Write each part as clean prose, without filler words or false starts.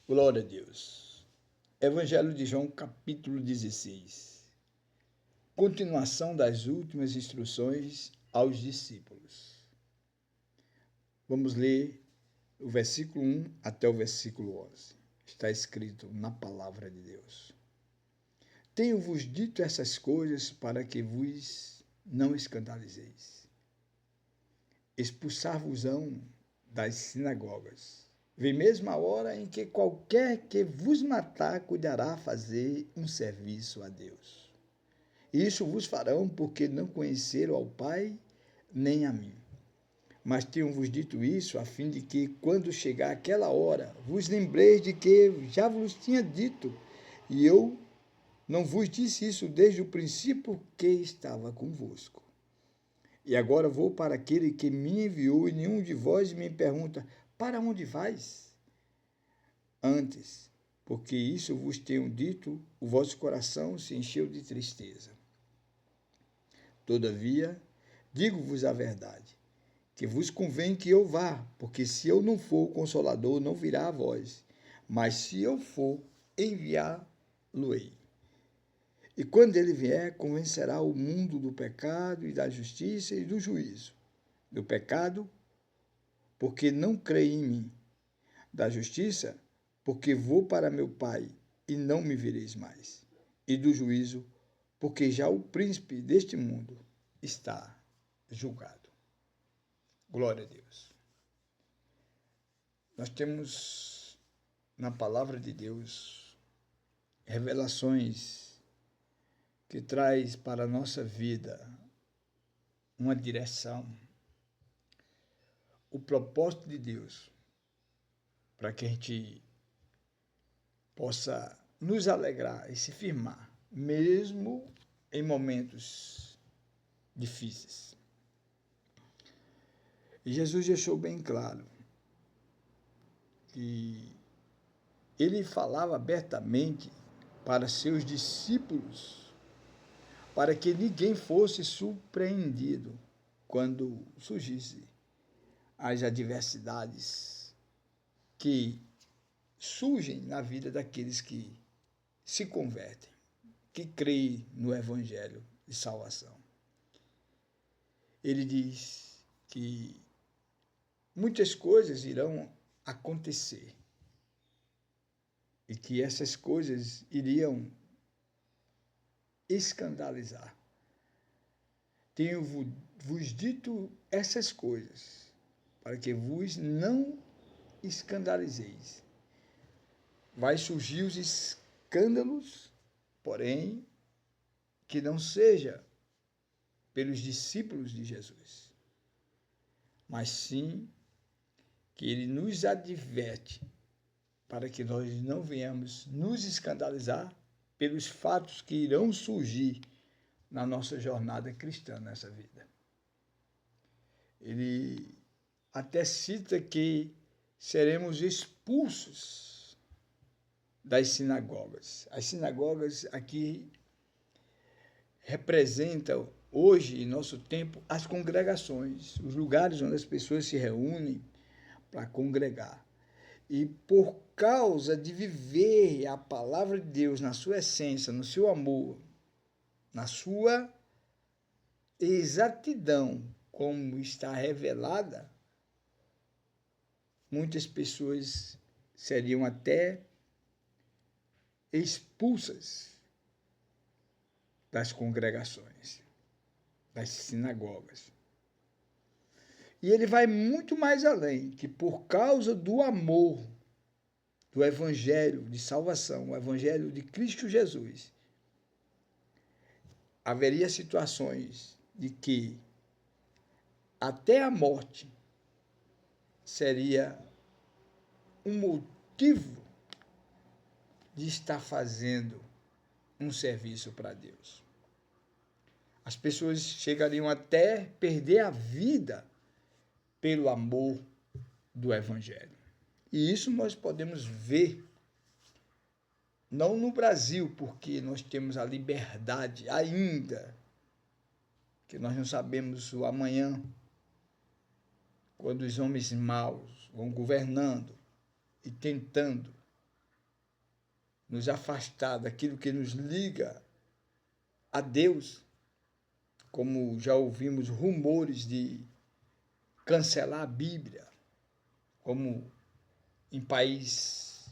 Glória a Deus. Evangelho de João, capítulo 16. Continuação das últimas instruções aos discípulos. Vamos ler o versículo 1 até o versículo 11. Está escrito na palavra de Deus. Tenho-vos dito essas coisas para que vos não escandalizeis. Expulsar-vos-ão das sinagogas. Vem mesmo a hora em que qualquer que vos matar cuidará fazer um serviço a Deus. Isso vos farão porque não conheceram ao Pai nem a mim. Mas tenho-vos dito isso a fim de que, quando chegar aquela hora, vos lembreis de que já vos tinha dito, e eu não vos disse isso desde o princípio que estava convosco. E agora vou para aquele que me enviou, e nenhum de vós me pergunta: para onde vais? Antes, porque isso vos tenho dito, o vosso coração se encheu de tristeza. Todavia, digo-vos a verdade, que vos convém que eu vá, porque se eu não for, o Consolador não virá a vós, mas se eu for, enviá-lo-ei. E quando ele vier, convencerá o mundo do pecado e da justiça e do juízo. Do pecado, porque não crê em mim. Da justiça, porque vou para meu Pai e não me vereis mais. E do juízo, porque já o príncipe deste mundo está julgado. Glória a Deus. Nós temos na palavra de Deus revelações que traz para a nossa vida uma direção, o propósito de Deus, para que a gente possa nos alegrar e se firmar, mesmo em momentos difíceis. E Jesus deixou bem claro que ele falava abertamente para seus discípulos, para que ninguém fosse surpreendido quando surgissem as adversidades que surgem na vida daqueles que se convertem, que creem no Evangelho de salvação. Ele diz que muitas coisas irão acontecer e que essas coisas iriam escandalizar. Tenho-vos dito essas coisas para que vos não escandalizeis. Vai surgir os escândalos, porém, que não seja pelos discípulos de Jesus, mas sim que ele nos adverte para que nós não venhamos nos escandalizar pelos fatos que irão surgir na nossa jornada cristã nessa vida. Ele até cita que seremos expulsos das sinagogas. As sinagogas aqui representam hoje, em nosso tempo, as congregações, os lugares onde as pessoas se reúnem para congregar. E por causa de viver a palavra de Deus na sua essência, no seu amor, na sua exatidão, como está revelada, muitas pessoas seriam até expulsas das congregações, das sinagogas. E ele vai muito mais além, que por causa do amor do Evangelho de salvação, o Evangelho de Cristo Jesus, haveria situações de que até a morte seria um motivo de estar fazendo um serviço para Deus. As pessoas chegariam até perder a vida pelo amor do Evangelho. E isso nós podemos ver, não no Brasil, porque nós temos a liberdade ainda, que nós não sabemos o amanhã, quando os homens maus vão governando e tentando nos afastar daquilo que nos liga a Deus, como já ouvimos rumores de cancelar a Bíblia, como em país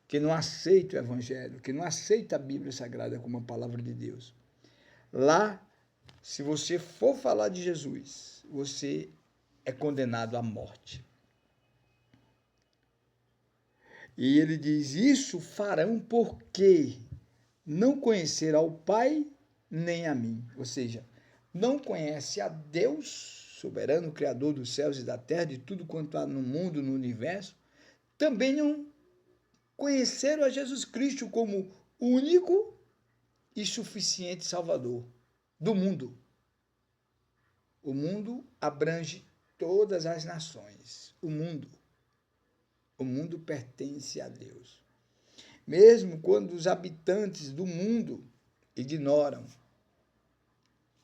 que não aceita o Evangelho, que não aceita a Bíblia Sagrada como a palavra de Deus. Lá, se você for falar de Jesus, você é condenado à morte. E ele diz, isso farão porque não conhecer ao Pai nem a mim. Ou seja, não conhece a Deus, soberano, criador dos céus e da terra, de tudo quanto há no mundo, no universo. Também não conheceram a Jesus Cristo como único e suficiente Salvador do mundo. O mundo abrange todas as nações. O mundo pertence a Deus. Mesmo quando os habitantes do mundo ignoram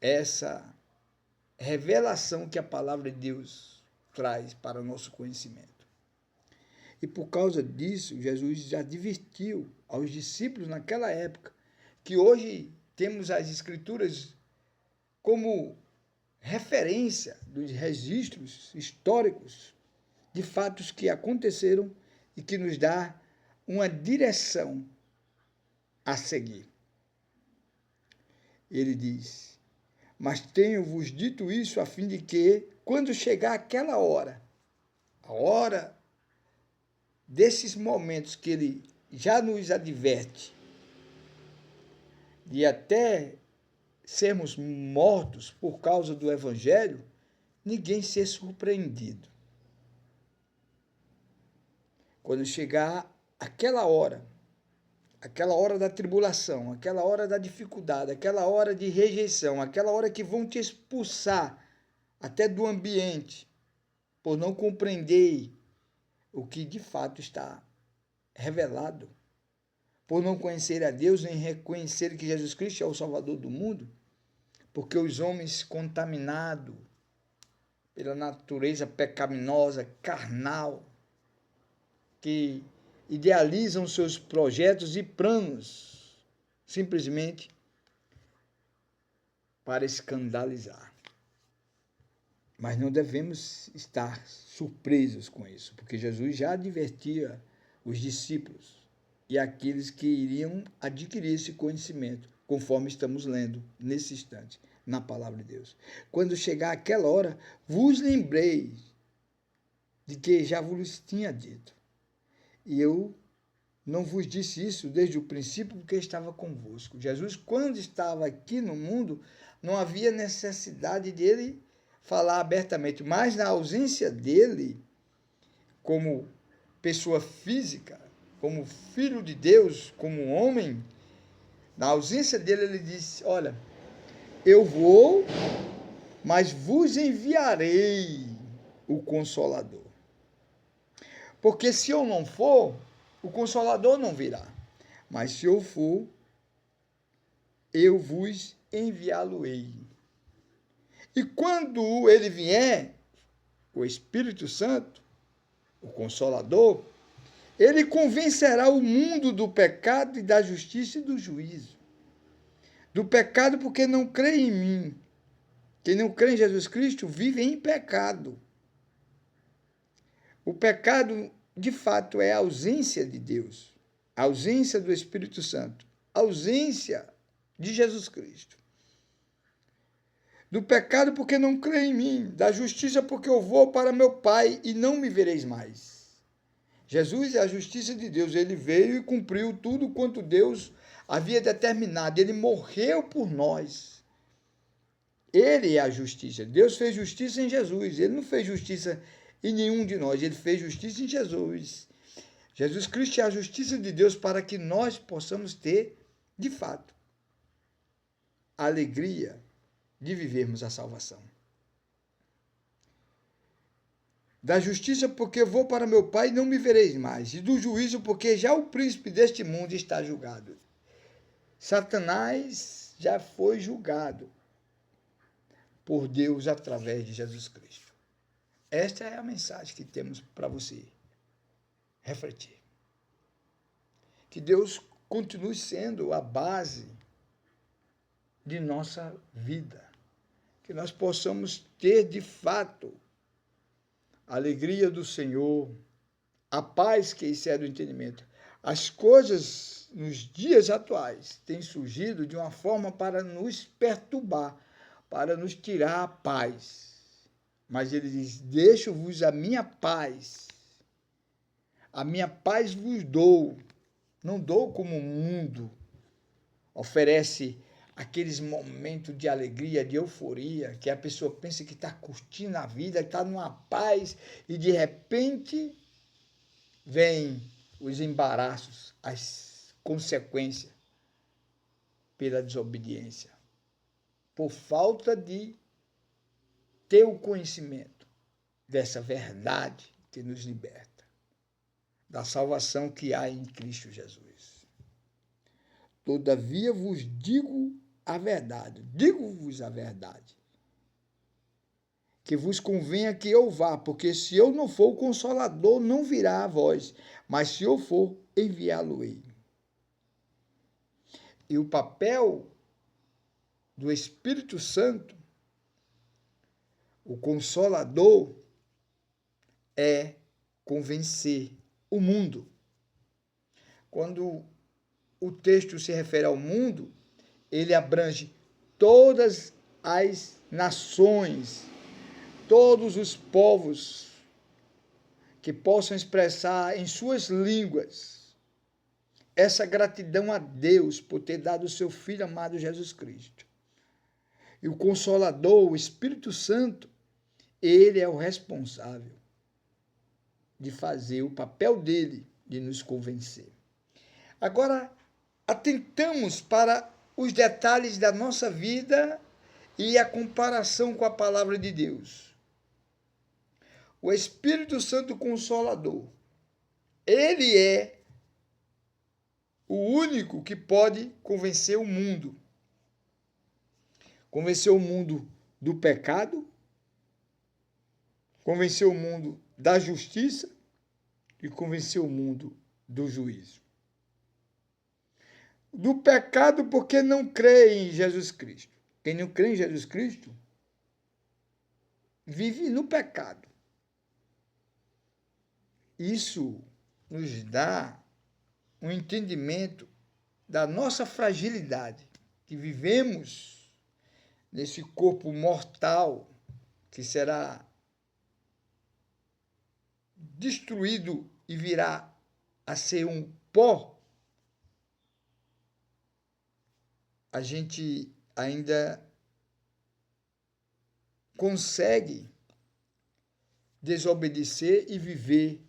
essa revelação que a palavra de Deus traz para o nosso conhecimento. E por causa disso, Jesus já advertiu aos discípulos naquela época, que hoje temos as Escrituras como referência dos registros históricos de fatos que aconteceram e que nos dá uma direção a seguir. Ele diz, mas tenho-vos dito isso a fim de que, quando chegar aquela hora, a hora desses momentos que ele já nos adverte, de até sermos mortos por causa do Evangelho, ninguém ser surpreendido. Quando chegar aquela hora da tribulação, aquela hora da dificuldade, aquela hora de rejeição, aquela hora que vão te expulsar até do ambiente, por não compreender o que de fato está revelado, por não conhecer a Deus, nem reconhecer que Jesus Cristo é o Salvador do mundo, porque os homens contaminados pela natureza pecaminosa, carnal, que idealizam seus projetos e planos simplesmente para escandalizar. Mas não devemos estar surpresos com isso, porque Jesus já advertia os discípulos e aqueles que iriam adquirir esse conhecimento, conforme estamos lendo nesse instante, na palavra de Deus. Quando chegar aquela hora, vos lembrei de que já vos tinha dito. E eu não vos disse isso desde o princípio, porque estava convosco. Jesus, quando estava aqui no mundo, não havia necessidade dele falar abertamente, mas na ausência dele, como pessoa física, como filho de Deus, como homem, na ausência dele, ele disse, olha, eu vou, mas vos enviarei o Consolador. Porque se eu não for, o Consolador não virá. Mas se eu for, eu vos enviá-lo-ei. E quando ele vier, o Espírito Santo, o Consolador, ele convencerá o mundo do pecado e da justiça e do juízo. Do pecado porque não crê em mim. Quem não crê em Jesus Cristo vive em pecado. O pecado, de fato, é a ausência de Deus, a ausência do Espírito Santo, a ausência de Jesus Cristo. Do pecado porque não crê em mim, da justiça porque eu vou para meu Pai e não me vereis mais. Jesus é a justiça de Deus, ele veio e cumpriu tudo quanto Deus havia determinado, ele morreu por nós. Ele é a justiça, Deus fez justiça em Jesus, ele não fez justiça em nenhum de nós, ele fez justiça em Jesus. Jesus Cristo é a justiça de Deus para que nós possamos ter, de fato, a alegria de vivermos a salvação. Da justiça, porque vou para meu Pai e não me vereis mais. E do juízo, porque já o príncipe deste mundo está julgado. Satanás já foi julgado por Deus através de Jesus Cristo. Esta é a mensagem que temos para você refletir. Que Deus continue sendo a base de nossa vida. Que nós possamos ter, de fato, a alegria do Senhor, a paz que excede o entendimento. As coisas nos dias atuais têm surgido de uma forma para nos perturbar, para nos tirar a paz. Mas ele diz: deixo-vos a minha paz vos dou. Não dou como o mundo oferece aqueles momentos de alegria, de euforia, que a pessoa pensa que está curtindo a vida, está numa paz, e de repente vem os embaraços, as consequências pela desobediência, por falta de ter o conhecimento dessa verdade que nos liberta, da salvação que há em Cristo Jesus. Todavia vos digo a verdade, digo-vos a verdade, que vos convenha que eu vá, porque se eu não for, o Consolador não virá a vós, mas se eu for, enviá-lo-ei. E o papel do Espírito Santo, o Consolador, é convencer o mundo. Quando o texto se refere ao mundo, ele abrange todas as nações, todos os povos que possam expressar em suas línguas essa gratidão a Deus por ter dado o seu Filho amado Jesus Cristo. E o Consolador, o Espírito Santo, ele é o responsável de fazer o papel dele de nos convencer. Agora, atentamos para os detalhes da nossa vida e a comparação com a palavra de Deus. O Espírito Santo Consolador, ele é o único que pode convencer o mundo. Convencer o mundo do pecado, convencer o mundo da justiça e convencer o mundo do juízo. Do pecado porque não crê em Jesus Cristo. Quem não crê em Jesus Cristo vive no pecado. Isso nos dá um entendimento da nossa fragilidade, que vivemos nesse corpo mortal que será destruído e virá a ser um pó. A gente ainda consegue desobedecer e viver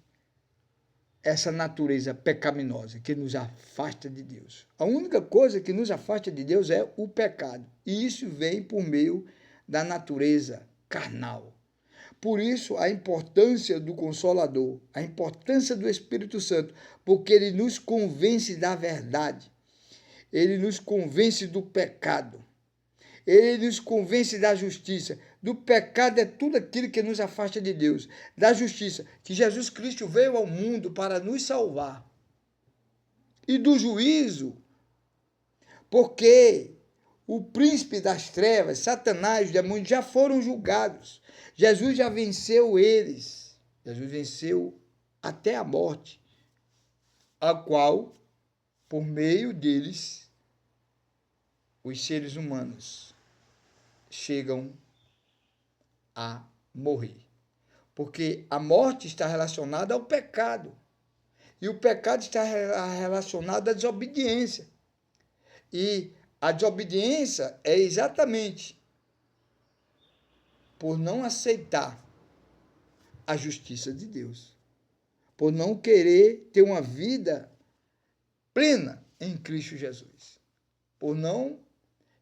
essa natureza pecaminosa que nos afasta de Deus. A única coisa que nos afasta de Deus é o pecado. E isso vem por meio da natureza carnal. Por isso, a importância do Consolador, a importância do Espírito Santo, porque ele nos convence da verdade, ele nos convence do pecado, ele nos convence da justiça. Do pecado é tudo aquilo que nos afasta de Deus. Da justiça, que Jesus Cristo veio ao mundo para nos salvar. E do juízo, porque o príncipe das trevas, Satanás, os demônios, já foram julgados. Jesus já venceu eles. Jesus venceu até a morte, a qual, por meio deles, os seres humanos chegam a morrer. Porque a morte está relacionada ao pecado. E o pecado está relacionado à desobediência. E a desobediência é exatamente por não aceitar a justiça de Deus. Por não querer ter uma vida plena em Cristo Jesus. Por não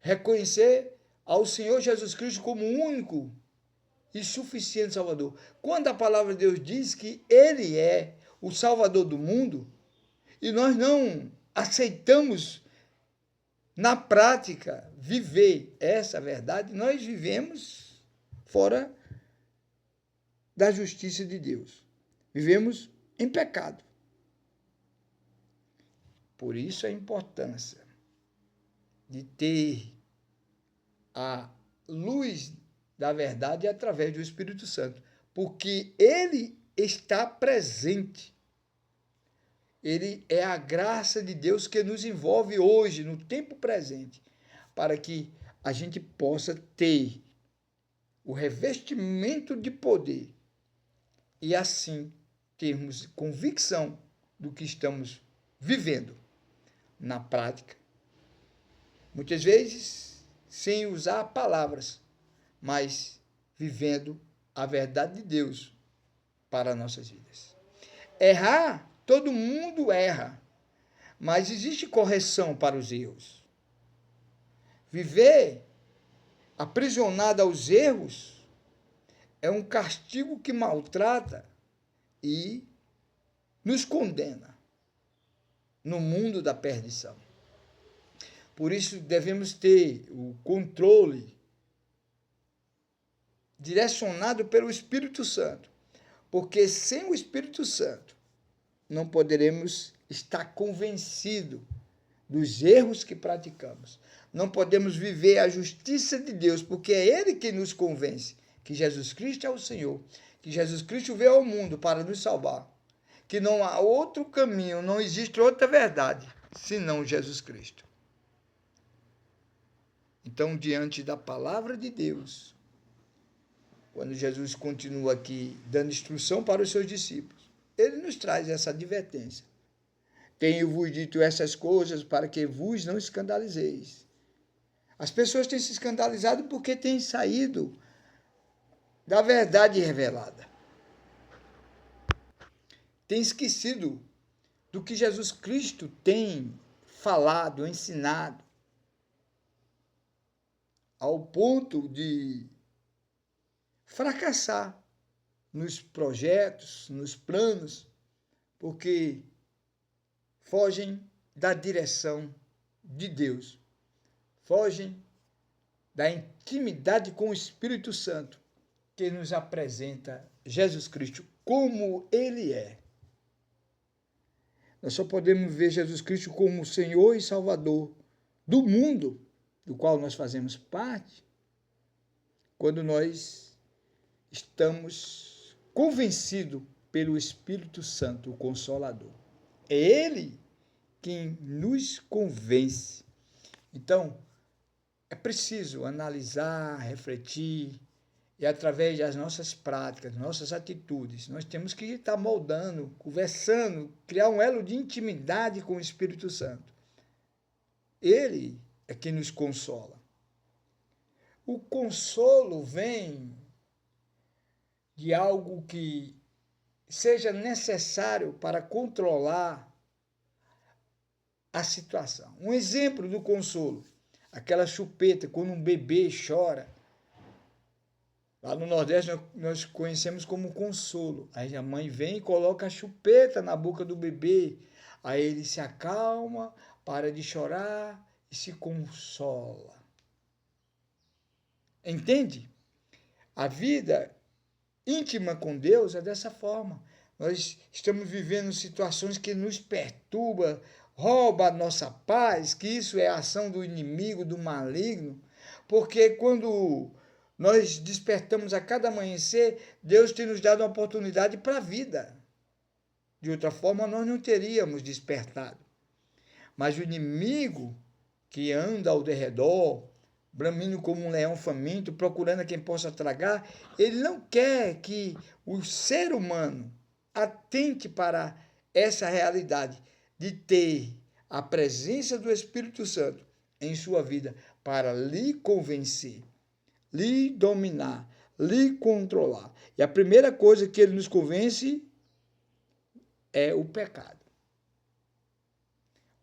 reconhecer ao Senhor Jesus Cristo como o único e suficiente Salvador. Quando a palavra de Deus diz que Ele é o Salvador do mundo, e nós não aceitamos na prática viver essa verdade, nós vivemos fora da justiça de Deus. Vivemos em pecado. Por isso a importância de ter a luz da verdade através do Espírito Santo, porque ele está presente. Ele é a graça de Deus que nos envolve hoje, no tempo presente, para que a gente possa ter o revestimento de poder e assim termos convicção do que estamos vivendo na prática. Muitas vezes sem usar palavras, mas vivendo a verdade de Deus para nossas vidas. Errar, todo mundo erra, mas existe correção para os erros. Viver aprisionado aos erros é um castigo que maltrata e nos condena no mundo da perdição. Por isso devemos ter o controle direcionado pelo Espírito Santo, porque sem o Espírito Santo não poderemos estar convencidos dos erros que praticamos. Não podemos viver a justiça de Deus, porque é Ele que nos convence que Jesus Cristo é o Senhor, que Jesus Cristo veio ao mundo para nos salvar, que não há outro caminho, não existe outra verdade, senão Jesus Cristo. Então, diante da palavra de Deus, quando Jesus continua aqui dando instrução para os seus discípulos, ele nos traz essa advertência. Tenho-vos dito essas coisas para que vos não escandalizeis. As pessoas têm se escandalizado porque têm saído da verdade revelada. Têm esquecido do que Jesus Cristo tem falado, ensinado, ao ponto de fracassar nos projetos, nos planos, porque fogem da direção de Deus, fogem da intimidade com o Espírito Santo, que nos apresenta Jesus Cristo como Ele é. Nós só podemos ver Jesus Cristo como Senhor e Salvador do mundo, do qual nós fazemos parte, quando nós estamos convencidos pelo Espírito Santo, o Consolador. É Ele quem nos convence. Então, é preciso analisar, refletir, e através das nossas práticas, nossas atitudes, nós temos que estar moldando, conversando, criar um elo de intimidade com o Espírito Santo. Ele é quem nos consola. O consolo vem de algo que seja necessário para controlar a situação. Um exemplo do consolo, aquela chupeta, quando um bebê chora. Lá no Nordeste nós conhecemos como consolo. Aí a mãe vem e coloca a chupeta na boca do bebê. Aí ele se acalma, para de chorar e se consola. Entende? A vida íntima com Deus é dessa forma. Nós estamos vivendo situações que nos perturbam, rouba a nossa paz, que isso é a ação do inimigo, do maligno, porque quando nós despertamos a cada amanhecer, Deus tem nos dado uma oportunidade para a vida. De outra forma, nós não teríamos despertado. Mas o inimigo que anda ao derredor, bramindo como um leão faminto, procurando a quem possa tragar, ele não quer que o ser humano atente para essa realidade de ter a presença do Espírito Santo em sua vida para lhe convencer, lhe dominar, lhe controlar. E a primeira coisa que ele nos convence é o pecado.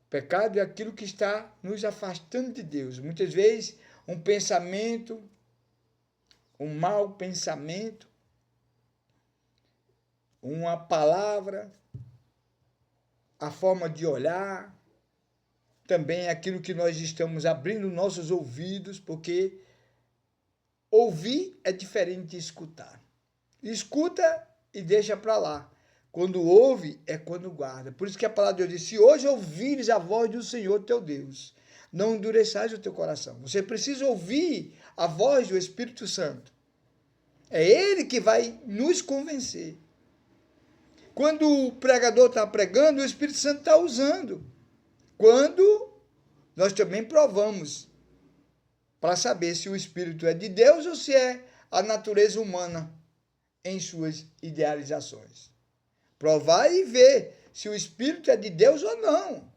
O pecado é aquilo que está nos afastando de Deus. Muitas vezes, um pensamento, um mau pensamento, uma palavra, a forma de olhar, também é aquilo que nós estamos abrindo nossos ouvidos, porque ouvir é diferente de escutar. Escuta e deixa para lá. Quando ouve, é quando guarda. Por isso que a palavra de Deus diz: se hoje ouvires a voz do Senhor teu Deus, não endureçais o teu coração. Você precisa ouvir a voz do Espírito Santo. É Ele que vai nos convencer. Quando o pregador está pregando, o Espírito Santo está usando. Quando nós também provamos para saber se o Espírito é de Deus ou se é a natureza humana em suas idealizações. Provar e ver se o Espírito é de Deus ou não.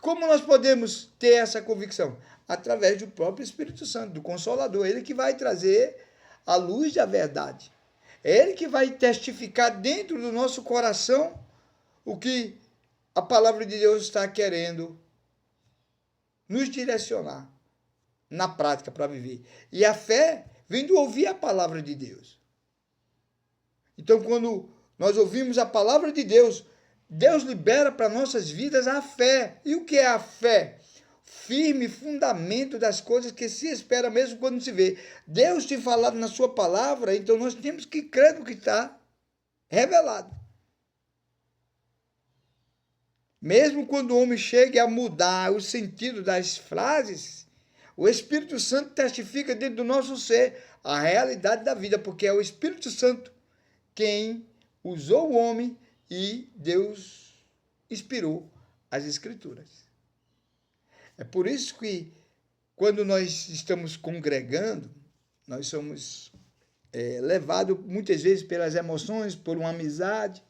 Como nós podemos ter essa convicção? Através do próprio Espírito Santo, do Consolador. Ele que vai trazer a luz da verdade. É Ele que vai testificar dentro do nosso coração o que a palavra de Deus está querendo nos direcionar na prática para viver. E a fé vem do ouvir a palavra de Deus. Então, quando nós ouvimos a palavra de Deus, Deus libera para nossas vidas a fé. E o que é a fé? Firme fundamento das coisas que se espera mesmo quando se vê. Deus tem falado na sua palavra, então nós temos que crer no que está revelado. Mesmo quando o homem chegue a mudar o sentido das frases, o Espírito Santo testifica dentro do nosso ser a realidade da vida, porque é o Espírito Santo quem usou o homem e Deus inspirou as Escrituras. É por isso que, quando nós estamos congregando, nós somos levados muitas vezes pelas emoções, por uma amizade,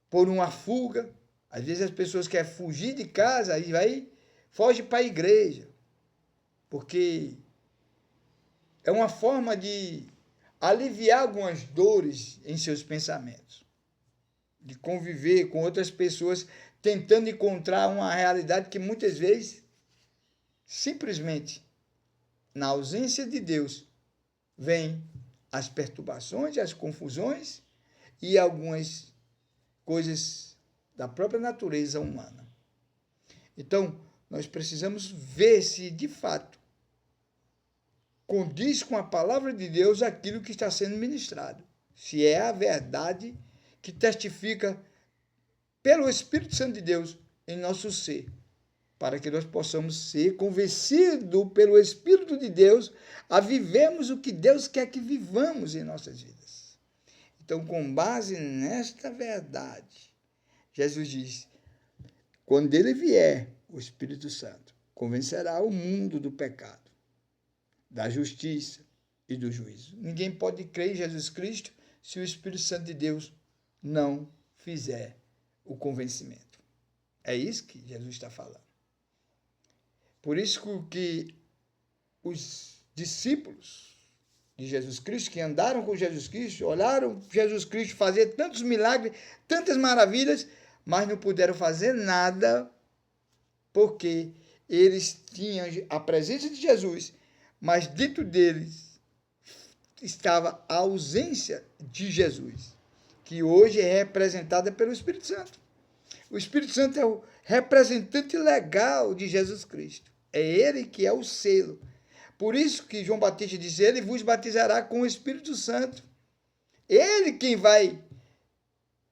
por uma fuga. Às vezes as pessoas querem fugir de casa e foge para a igreja, porque é uma forma de aliviar algumas dores em seus pensamentos, de conviver com outras pessoas, tentando encontrar uma realidade que muitas vezes, simplesmente, na ausência de Deus, vem as perturbações, as confusões e algumas coisas da própria natureza humana. Então, nós precisamos ver se, de fato, condiz com a palavra de Deus aquilo que está sendo ministrado. Se é a verdade que testifica pelo Espírito Santo de Deus em nosso ser, para que nós possamos ser convencidos pelo Espírito de Deus a vivermos o que Deus quer que vivamos em nossas vidas. Então, com base nesta verdade, Jesus diz: quando ele vier, o Espírito Santo convencerá o mundo do pecado, da justiça e do juízo. Ninguém pode crer em Jesus Cristo se o Espírito Santo de Deus não fizer o convencimento. É isso que Jesus está falando. Por isso que os discípulos de Jesus Cristo, que andaram com Jesus Cristo, olharam Jesus Cristo fazer tantos milagres, tantas maravilhas, mas não puderam fazer nada porque eles tinham a presença de Jesus, mas dentro deles estava a ausência de Jesus, que hoje é representada pelo Espírito Santo. O Espírito Santo é o representante legal de Jesus Cristo. É ele que é o selo. Por isso que João Batista diz: ele vos batizará com o Espírito Santo. Ele quem vai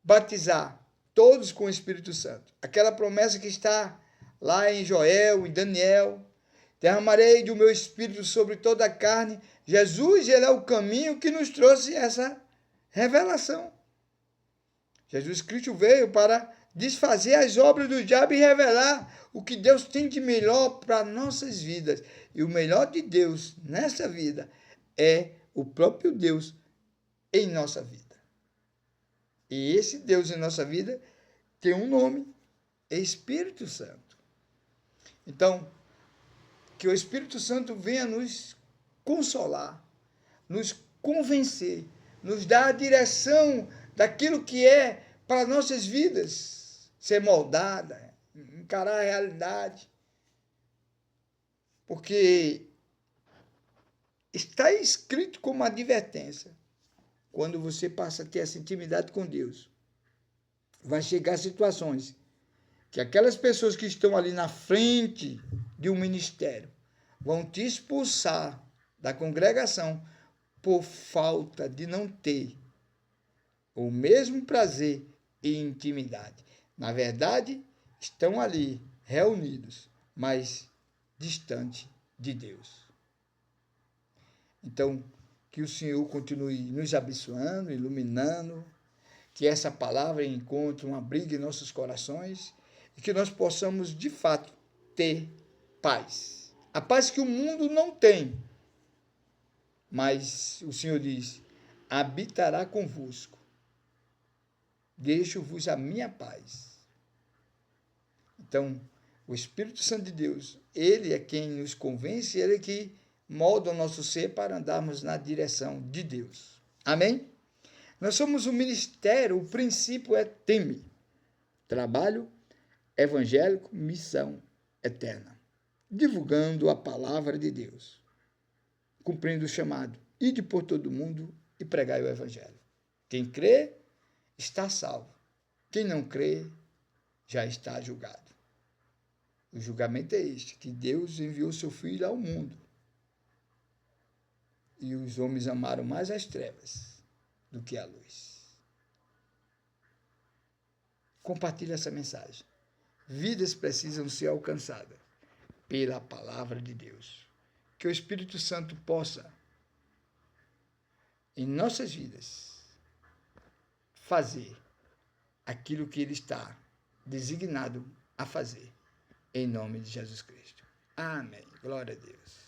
batizar todos com o Espírito Santo. Aquela promessa que está lá em Joel, em Daniel: derramarei do meu Espírito sobre toda a carne. Jesus, ele é o caminho que nos trouxe essa revelação. Jesus Cristo veio para desfazer as obras do diabo e revelar o que Deus tem de melhor para nossas vidas. E o melhor de Deus nessa vida é o próprio Deus em nossa vida. E esse Deus em nossa vida tem um nome: Espírito Santo. Então, que o Espírito Santo venha nos consolar, nos convencer, nos dar a direção daquilo que é para nossas vidas ser moldada, encarar a realidade. Porque está escrito como advertência: quando você passa a ter essa intimidade com Deus, vai chegar situações que aquelas pessoas que estão ali na frente de um ministério vão te expulsar da congregação por falta de não ter o mesmo prazer e intimidade. Na verdade, estão ali reunidos, mas distante de Deus. Então, que o Senhor continue nos abençoando, iluminando, que essa palavra encontre um abrigo em nossos corações e que nós possamos, de fato, ter paz. A paz que o mundo não tem. Mas o Senhor diz: habitará convosco. Deixo-vos a minha paz. Então, o Espírito Santo de Deus, ele é quem nos convence, ele é que molda o nosso ser para andarmos na direção de Deus. Amém? Nós somos um ministério, o princípio é TEME. Trabalho evangélico, missão eterna. Divulgando a palavra de Deus. Cumprindo o chamado. Ide por todo mundo e pregai o evangelho. Quem crê, está salvo. Quem não crê, já está julgado. O julgamento é este, que Deus enviou seu Filho ao mundo. E os homens amaram mais as trevas do que a luz. Compartilhe essa mensagem. Vidas precisam ser alcançadas pela palavra de Deus. Que o Espírito Santo possa, em nossas vidas, fazer aquilo que ele está designado a fazer. Em nome de Jesus Cristo. Amém. Glória a Deus.